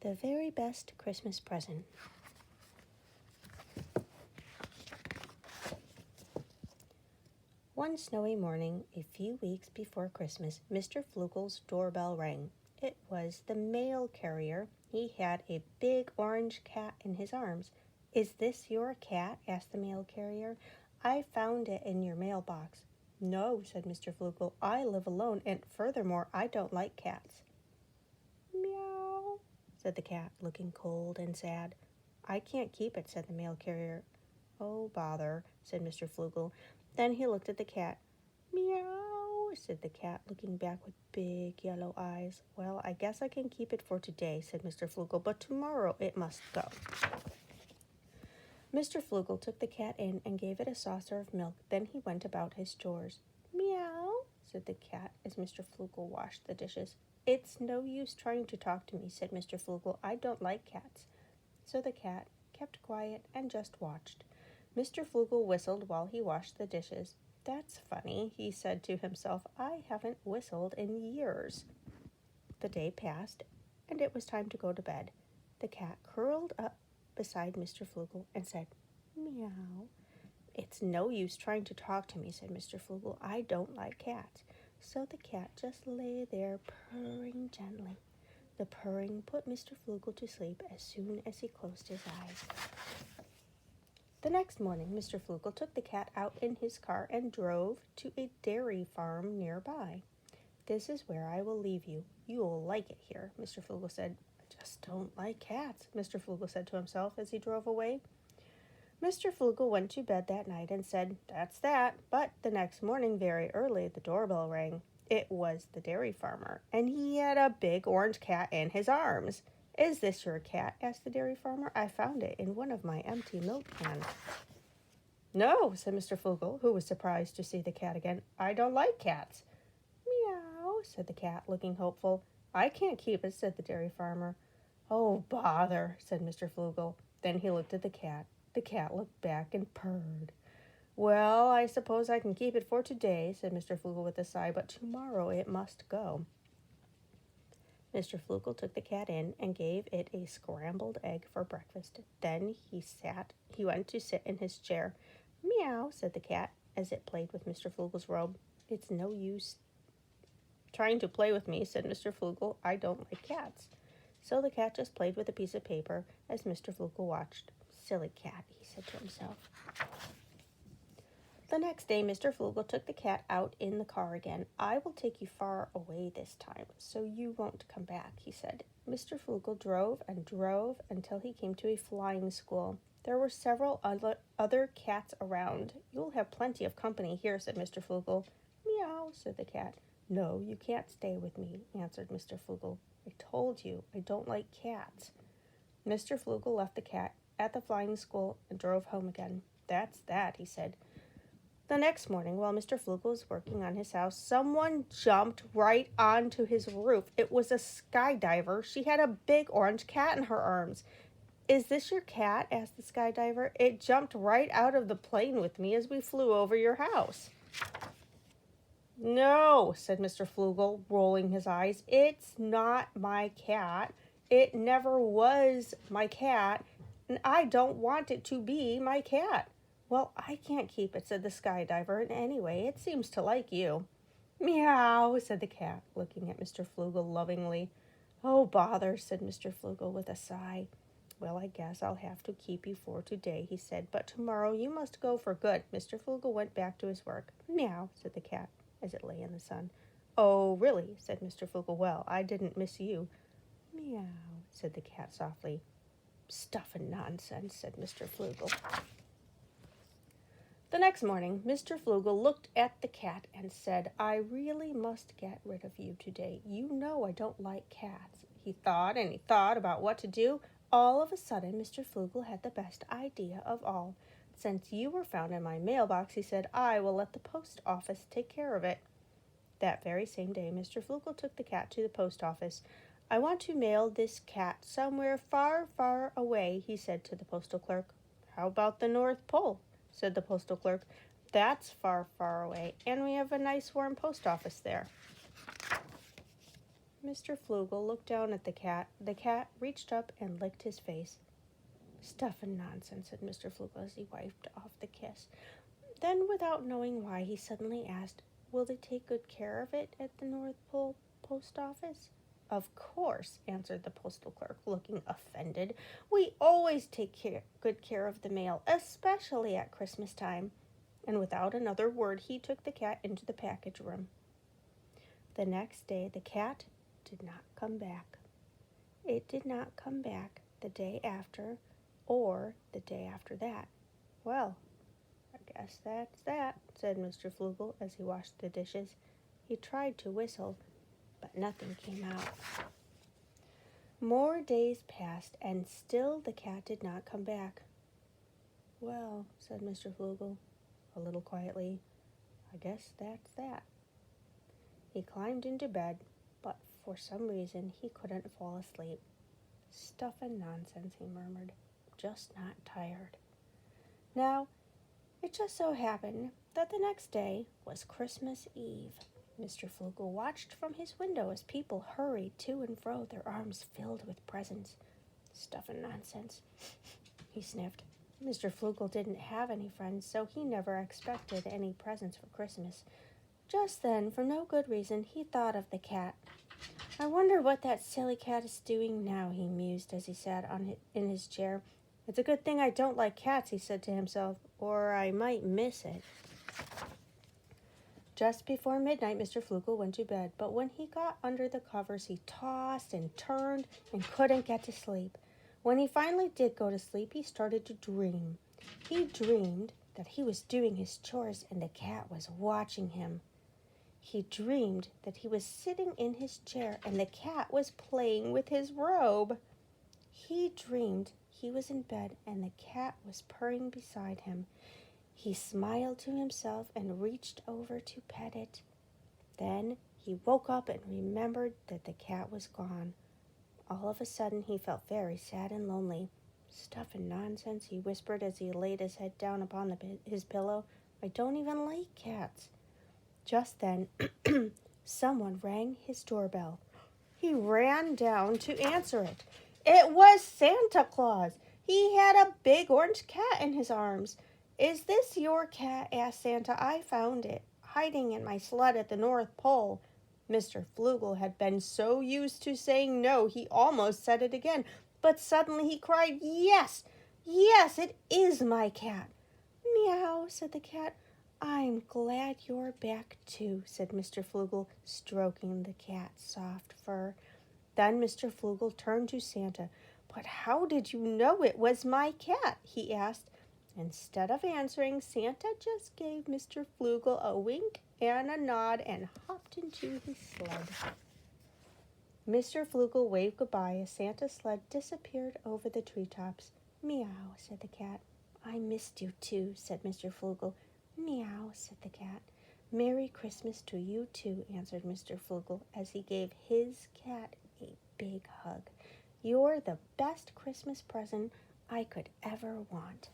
The very best Christmas present. One snowy morning, a few weeks before Christmas, Mr. Flugel's doorbell rang. It was the mail carrier. He had a big orange cat in his arms. "Is this your cat?" asked the mail carrier. "I found it in your mailbox." "No," said Mr. Flugel. "I live alone, and furthermore, I don't like cats." "Meow," said the cat, looking cold and sad. "I can't keep it," said the mail carrier. "Oh, bother," said Mr. Flugel. Then he looked at the cat. "Meow," said the cat, looking back with big yellow eyes. "Well, I guess I can keep it for today," said Mr. Flugel, "but tomorrow it must go." Mr. Flugel took the cat in and gave it a saucer of milk. Then he went about his chores. "Meow," said the cat as Mr. Flugel washed the dishes. "It's no use trying to talk to me," said Mr. Flugel. "I don't like cats." So the cat kept quiet and just watched. Mr. Flugel whistled while he washed the dishes. "That's funny," he said to himself. "I haven't whistled in years." The day passed, and it was time to go to bed. The cat curled up beside Mr. Flugel and said, "Meow." "It's no use trying to talk to me," said Mr. Flugel. "I don't like cats." So the cat just lay there purring gently. The purring put Mr. Flugel to sleep as soon as he closed his eyes. The next morning, Mr. Flugel took the cat out in his car and drove to a dairy farm nearby. "This is where I will leave you. You'll like it here," Mr. Flugel said. "I just don't like cats," Mr. Flugel said to himself as he drove away. Mr. Flugel went to bed that night and said, "That's that." But the next morning, very early, the doorbell rang. It was the dairy farmer, and he had a big orange cat in his arms. "Is this your cat?" asked the dairy farmer. "I found it in one of my empty milk cans." "No," said Mr. Flugel, who was surprised to see the cat again. "I don't like cats." "Meow," said the cat, looking hopeful. "I can't keep it," said the dairy farmer. "Oh, bother," said Mr. Flugel. Then he looked at the cat. The cat looked back and purred. "Well, I suppose I can keep it for today," said Mr. Flugel with a sigh, "but tomorrow it must go." Mr. Flugel took the cat in and gave it a scrambled egg for breakfast. Then he went to sit in his chair. "Meow," said the cat as it played with Mr. Flugel's robe. "It's no use trying to play with me," said Mr. Flugel. "I don't like cats." So the cat just played with a piece of paper as Mr. Flugel watched. "Silly cat," he said to himself. The next day, Mr. Flugel took the cat out in the car again. "I will take you far away this time, so you won't come back," he said. Mr. Flugel drove and drove until he came to a flying school. There were several other cats around. "You'll have plenty of company here," said Mr. Flugel. "Meow," said the cat. "No, you can't stay with me," answered Mr. Flugel. "I told you, I don't like cats." Mr. Flugel left the cat at the flying school and drove home again. "That's that," he said. The next morning, while Mr. Flugel was working on his house, someone jumped right onto his roof. It was a skydiver. She had a big orange cat in her arms. "Is this your cat?" asked the skydiver. "It jumped right out of the plane with me as we flew over your house." "No," said Mr. Flugel, rolling his eyes. "It's not my cat. It never was my cat, and I don't want it to be my cat." "Well, I can't keep it," said the skydiver, "and anyway, it seems to like you." "Meow," said the cat, looking at Mr. Flugel lovingly. "Oh, bother," said Mr. Flugel with a sigh. "Well, I guess I'll have to keep you for today," he said, "but tomorrow you must go for good." Mr. Flugel went back to his work. "Meow," said the cat as it lay in the sun. "Oh, really?" said Mr. Flugel. "Well, I didn't miss you." "Meow," said the cat softly. "Stuff and nonsense," said Mr. Flugel. The next morning, Mr. Flugel looked at the cat and said, "I really must get rid of you today. You know I don't like cats." He thought and he thought about what to do. All of a sudden, Mr. Flugel had the best idea of all. "Since you were found in my mailbox," he said, "I will let the post office take care of it." That very same day, Mr. Flugel took the cat to the post office. "I want to mail this cat somewhere far, far away," he said to the postal clerk. "How about the North Pole?" said the postal clerk. "That's far, far away, and we have a nice warm post office there." Mr. Flugel looked down at the cat. The cat reached up and licked his face. Stuff and nonsense, said Mr. Flugel as he wiped off the kiss. Then, without knowing why, he suddenly asked, will they take good care of it at the North Pole Post Office? Of course, answered the postal clerk, looking offended. We always take good care of the mail, especially at Christmas time. And without another word, he took the cat into the package room. The next day, the cat did not come back. It did not come back the day after or the day after that. Well, I guess that's that, said Mr. Flugel as he washed the dishes. He tried to whistle, but nothing came out. More days passed, and still the cat did not come back. Well, said Mr. Flugel, a little quietly, I guess that's that. He climbed into bed, but for some reason he couldn't fall asleep. Stuff and nonsense, he murmured, just not tired. Now, it just so happened that the next day was Christmas Eve. Mr. Flugel watched from his window as people hurried to and fro, their arms filled with presents. Stuff and nonsense, he sniffed. Mr. Flugel didn't have any friends, so he never expected any presents for Christmas. Just then, for no good reason, he thought of the cat. I wonder what that silly cat is doing now, he mused as he sat in his chair. It's a good thing I don't like cats, he said to himself, or I might miss it. Just before midnight, Mr. Flugel went to bed, but when he got under the covers, he tossed and turned and couldn't get to sleep. When he finally did go to sleep, he started to dream. He dreamed that he was doing his chores and the cat was watching him. He dreamed that he was sitting in his chair and the cat was playing with his robe. He dreamed he was in bed and the cat was purring beside him. He smiled to himself and reached over to pet it. Then he woke up and remembered that the cat was gone. All of a sudden, he felt very sad and lonely. Stuff and nonsense, he whispered as he laid his head down upon his pillow. I don't even like cats. Just then, someone rang his doorbell. He ran down to answer it. It was Santa Claus. He had a big orange cat in his arms. Is this your cat? Asked Santa. I found it, hiding in my sled at the North Pole. Mr. Flugel had been so used to saying no, he almost said it again. But suddenly he cried, Yes, yes, it is my cat. Meow, said the cat. I'm glad you're back too, said Mr. Flugel, stroking the cat's soft fur. Then Mr. Flugel turned to Santa. But how did you know it was my cat? He asked. Instead of answering, Santa just gave Mr. Flugel a wink and a nod and hopped into his sled. Mr. Flugel waved goodbye as Santa's sled disappeared over the treetops. Meow, said the cat. I missed you too, said Mr. Flugel. Meow, said the cat. Merry Christmas to you too, answered Mr. Flugel as he gave his cat a big hug. You're the best Christmas present I could ever want.